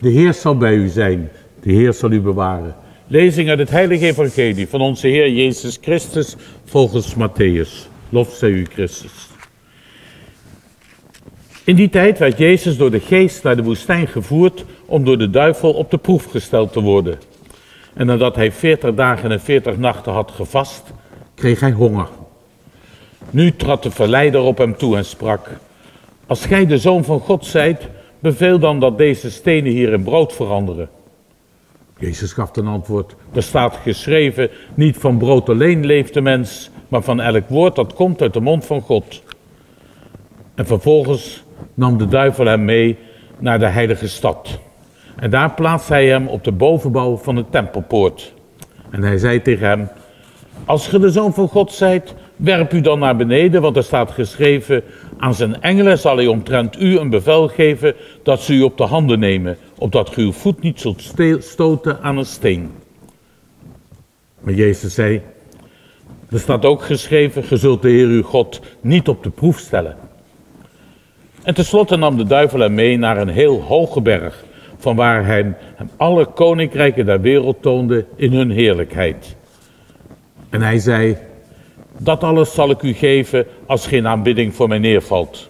De Heer zal bij u zijn, de Heer zal u bewaren. Lezing uit het heilige evangelie van onze Heer Jezus Christus volgens Matthäus. Lof zij u, Christus. In die tijd werd Jezus door de geest naar de woestijn gevoerd om door de duivel op de proef gesteld te worden. En nadat hij 40 dagen en 40 nachten had gevast, kreeg hij honger. Nu trad de verleider op hem toe en sprak: als gij de Zoon van God zijt, beveel dan dat deze stenen hier in brood veranderen. Jezus gaf ten antwoord: er staat geschreven, niet van brood alleen leeft de mens, maar van elk woord dat komt uit de mond van God. En vervolgens nam de duivel hem mee naar de heilige stad. En daar plaatste hij hem op de bovenbouw van de tempelpoort. En hij zei tegen hem: als ge de Zoon van God zijt, werp u dan naar beneden, want er staat geschreven, aan zijn engelen zal hij omtrent u een bevel geven dat ze u op de handen nemen, opdat ge uw voet niet zult stoten aan een steen. Maar Jezus zei: er staat ook geschreven, ge zult de Heer uw God niet op de proef stellen. En tenslotte nam de duivel hem mee naar een heel hoge berg, vanwaar hij hem alle koninkrijken der wereld toonde in hun heerlijkheid. En hij zei: dat alles zal ik u geven als geen aanbidding voor mij neervalt.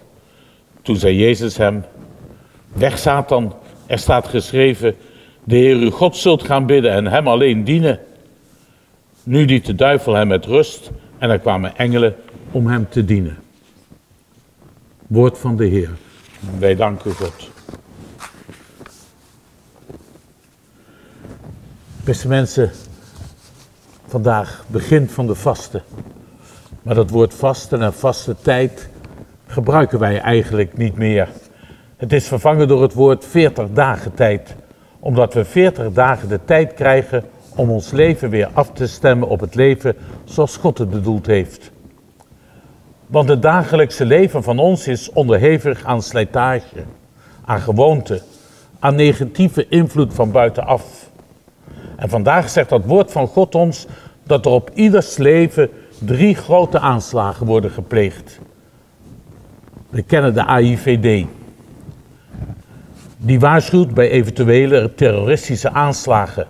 Toen zei Jezus hem: weg Satan, er staat geschreven, de Heer uw God zult gaan bidden en hem alleen dienen. Nu liet de duivel hem met rust en er kwamen engelen om hem te dienen. Woord van de Heer. Wij danken God. Beste mensen, vandaag begin van de vasten. Maar dat woord vasten en vaste tijd gebruiken wij eigenlijk niet meer. Het is vervangen door het woord 40 dagen tijd. Omdat we 40 dagen de tijd krijgen om ons leven weer af te stemmen op het leven zoals God het bedoeld heeft. Want het dagelijkse leven van ons is onderhevig aan slijtage, aan gewoonte, aan negatieve invloed van buitenaf. En vandaag zegt dat woord van God ons dat er op ieders leven 3 grote aanslagen worden gepleegd. We kennen de AIVD. Die waarschuwt bij eventuele terroristische aanslagen.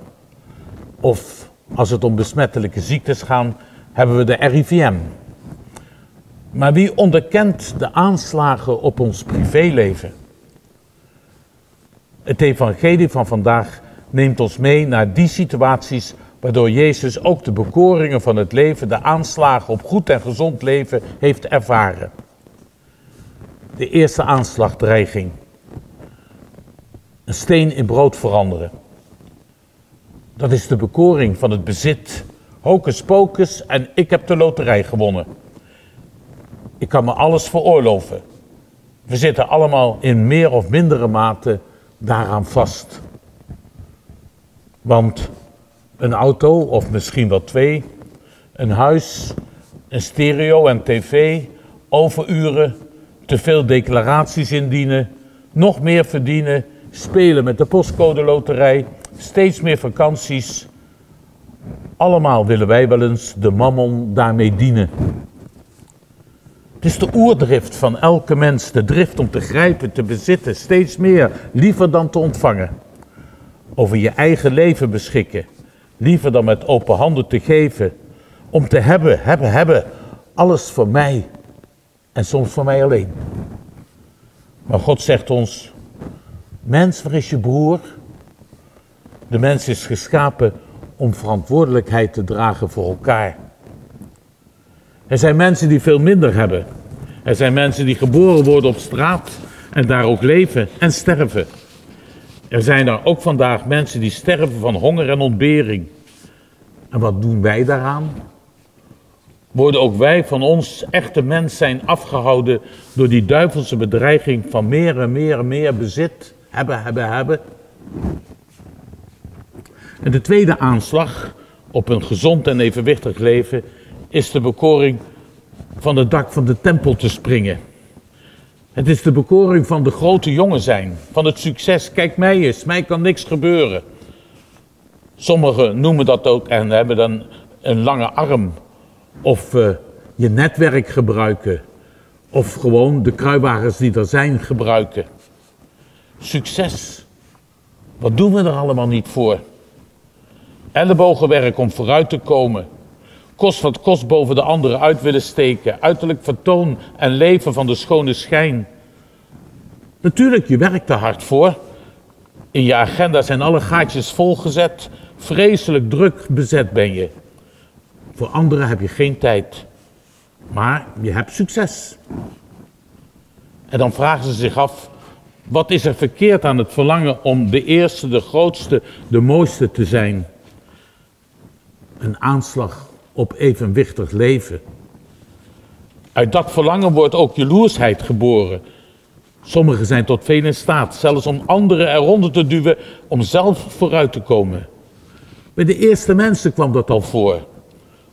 Of als het om besmettelijke ziektes gaat, hebben we de RIVM. Maar wie onderkent de aanslagen op ons privéleven? Het evangelie van vandaag neemt ons mee naar die situaties waardoor Jezus ook de bekoringen van het leven, de aanslagen op goed en gezond leven heeft ervaren. De eerste aanslagdreiging. Een steen in brood veranderen. Dat is de bekoring van het bezit. Hocus pocus en ik heb de loterij gewonnen. Ik kan me alles veroorloven. We zitten allemaal in meer of mindere mate daaraan vast. Want een auto, of misschien wel 2, een huis, een stereo en tv, overuren, te veel declaraties indienen, nog meer verdienen, spelen met de postcode loterij, steeds meer vakanties. Allemaal willen wij wel eens de mammon daarmee dienen. Het is de oerdrift van elke mens, de drift om te grijpen, te bezitten, steeds meer, liever dan te ontvangen. Over je eigen leven beschikken, liever dan met open handen te geven. Om te hebben, alles voor mij en soms voor mij alleen. Maar God zegt ons: mens, waar is je broer? De mens is geschapen om verantwoordelijkheid te dragen voor elkaar. Er zijn mensen die veel minder hebben. Er zijn mensen die geboren worden op straat en daar ook leven en sterven. Er zijn er ook vandaag mensen die sterven van honger en ontbering. En wat doen wij daaraan? Worden ook wij van ons echte mens zijn afgehouden door die duivelse bedreiging van meer en meer en meer bezit? Hebben. En de tweede aanslag op een gezond en evenwichtig leven is de bekoring van het dak van de tempel te springen. Het is de bekoring van de grote jongen zijn, van het succes. Kijk mij eens, mij kan niks gebeuren. Sommigen noemen dat ook en hebben dan een lange arm. Of je netwerk gebruiken. Of gewoon de kruiwagens die er zijn gebruiken. Succes. Wat doen we er allemaal niet voor? Ellebogenwerk om vooruit te komen. Kost wat kost boven de anderen uit willen steken. Uiterlijk vertoon en leven van de schone schijn. Natuurlijk, je werkt er hard voor. In je agenda zijn alle gaatjes volgezet. Vreselijk druk bezet ben je. Voor anderen heb je geen tijd. Maar je hebt succes. En dan vragen ze zich af, wat is er verkeerd aan het verlangen om de eerste, de grootste, de mooiste te zijn? Een aanslag op evenwichtig leven. Uit dat verlangen wordt ook jaloersheid geboren. Sommigen zijn tot veel in staat, zelfs om anderen eronder te duwen om zelf vooruit te komen. Bij de eerste mensen kwam dat al voor.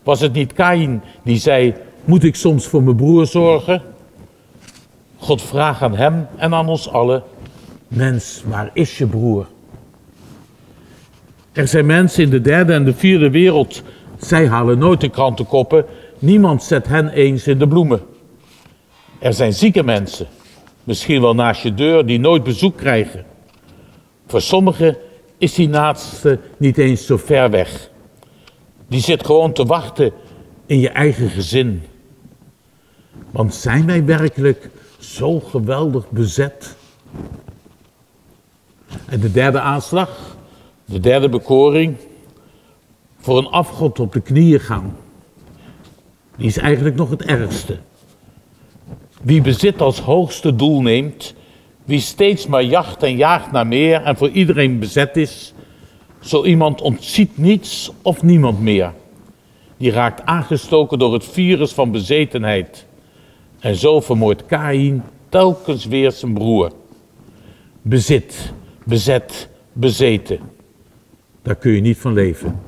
Was het niet Kaïn die zei, moet ik soms voor mijn broer zorgen? God vraagt aan hem en aan ons allen, mens, waar is je broer? Er zijn mensen in de derde en de vierde wereld, zij halen nooit de krantenkoppen, niemand zet hen eens in de bloemen. Er zijn zieke mensen, misschien wel naast je deur, die nooit bezoek krijgen. Voor sommigen is die naaste niet eens zo ver weg. Die zit gewoon te wachten in je eigen gezin. Want zijn wij werkelijk zo geweldig bezet? En de derde aanslag, de derde bekoring, voor een afgod op de knieën gaan. Die is eigenlijk nog het ergste. Wie bezit als hoogste doel neemt, wie steeds maar jacht en jaagt naar meer en voor iedereen bezet is, zo iemand ontziet niets of niemand meer. Die raakt aangestoken door het virus van bezetenheid. En zo vermoordt Kaïn telkens weer zijn broer. Bezit, bezet, bezeten. Daar kun je niet van leven.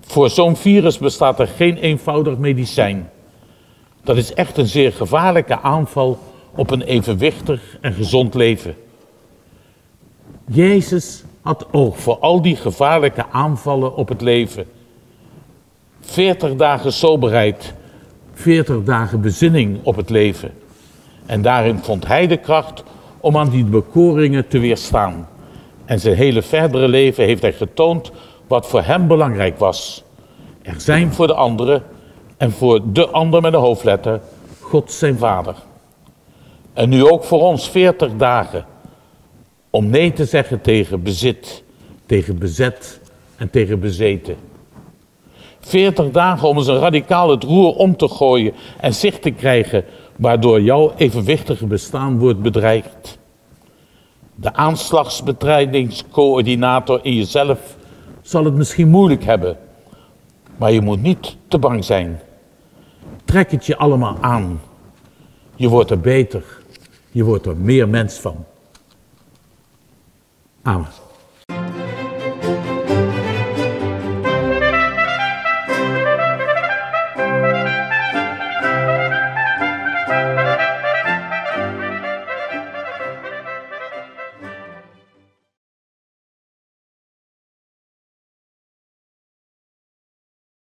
Voor zo'n virus bestaat er geen eenvoudig medicijn. Dat is echt een zeer gevaarlijke aanval op een evenwichtig en gezond leven. Jezus had oog voor al die gevaarlijke aanvallen op het leven. 40 dagen soberheid, 40 dagen bezinning op het leven. En daarin vond hij de kracht om aan die bekoringen te weerstaan. En zijn hele verdere leven heeft hij getoond wat voor hem belangrijk was. Er zijn voor de anderen en voor de ander met een hoofdletter, God zijn Vader. En nu ook voor ons 40 dagen om nee te zeggen tegen bezit, tegen bezet en tegen bezeten. 40 dagen om eens een radicaal het roer om te gooien en zicht te krijgen waardoor jouw evenwichtige bestaan wordt bedreigd. De aanslagsbestrijdingscoördinator in jezelf zal het misschien moeilijk hebben, maar je moet niet te bang zijn. Trek het je allemaal aan. Je wordt er beter, je wordt er meer mens van. Amen.